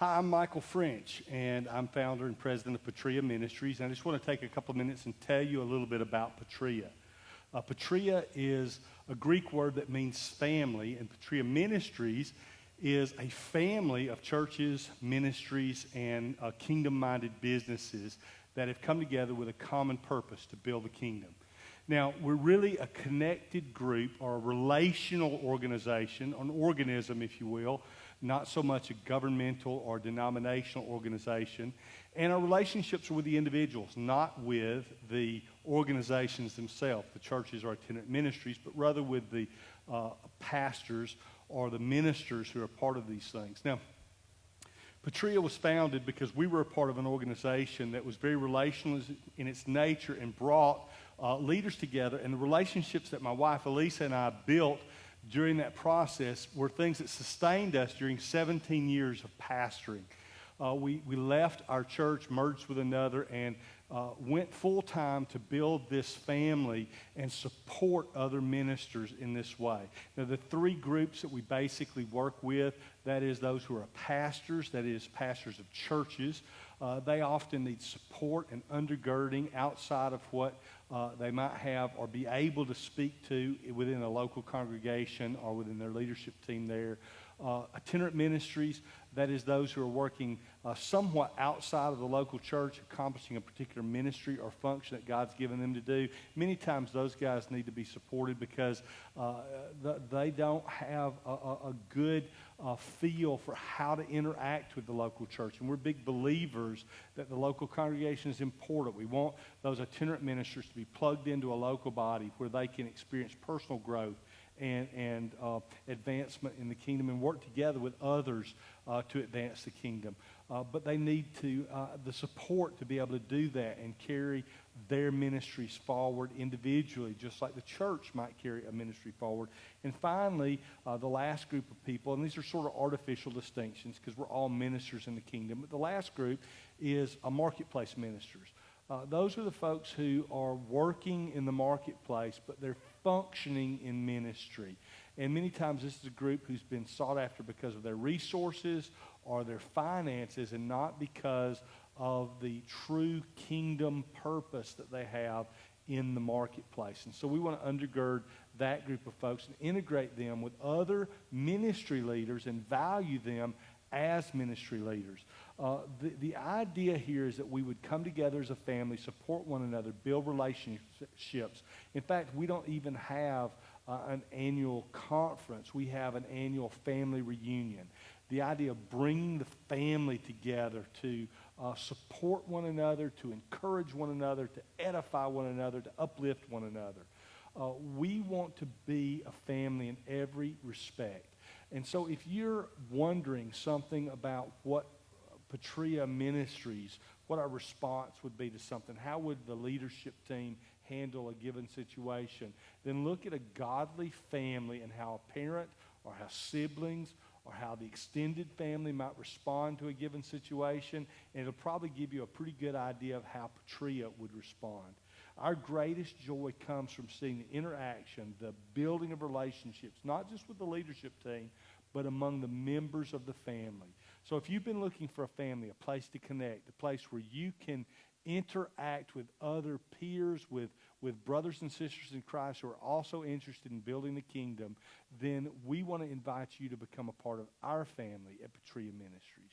Hi, I'm Michael French, and I'm founder and president of Patria Ministries. And I just want to take a couple of minutes and tell you a little bit about Patria. Patria is a Greek word that means family, and Patria Ministries is a family of churches, ministries, and kingdom-minded businesses that have come together with a common purpose to build the kingdom. Now, we're really a connected group or a relational organization, an organism, if you will, not so much a governmental or denominational organization. And our relationships are with the individuals, not with the organizations themselves, the churches or itinerant ministries, but rather with the pastors or the ministers who are part of these things. Now, Patria was founded because we were a part of an organization that was very relational in its nature and brought leaders together. And the relationships that my wife Elisa and I built during that process were things that sustained us during 17 years of pastoring. We left our church, merged with another, and went full-time to build this family and support other ministers in this way. Now, the three groups that we basically work with, that is those who are pastors, that is pastors of churches. They often need support and undergirding outside of what they might have or be able to speak to within a local congregation or within their leadership team there. Itinerant ministries, that is those who are working somewhat outside of the local church, accomplishing a particular ministry or function that God's given them to do. Many times those guys need to be supported because they don't have a good feel for how to interact with the local church. And we're big believers that the local congregation is important. We want those itinerant ministers to be plugged into a local body where they can experience personal growth and advancement in the kingdom and work together with others to advance the kingdom. But they need the support to be able to do that and carry their ministries forward individually, just like the church might carry a ministry forward. And finally, the last group of people, and these are sort of artificial distinctions because we're all ministers in the kingdom, but the last group is marketplace ministers. Those are the folks who are working in the marketplace, but they're functioning in ministry. And many times this is a group who's been sought after because of their resources or their finances and not because of the true kingdom purpose that they have in the marketplace. And so we want to undergird that group of folks and integrate them with other ministry leaders and value them as ministry leaders. The idea here is that we would come together as a family, support one another, build relationships. In fact, we don't even have an annual conference. We have an annual family reunion. The idea of bringing the family together to support one another, to encourage one another, to edify one another, to uplift one another. We want to be a family in every respect. And so if you're wondering something about what Patria Ministries, what our response would be to something, how would the leadership team handle a given situation, then look at a godly family and how a parent or how siblings or how the extended family might respond to a given situation, and it'll probably give you a pretty good idea of how Patria would respond. Our greatest joy comes from seeing the interaction, the building of relationships, not just with the leadership team, but among the members of the family. So if you've been looking for a family, a place to connect, a place where you can interact with other peers, with brothers and sisters in Christ who are also interested in building the kingdom, then we want to invite you to become a part of our family at Patria Ministries.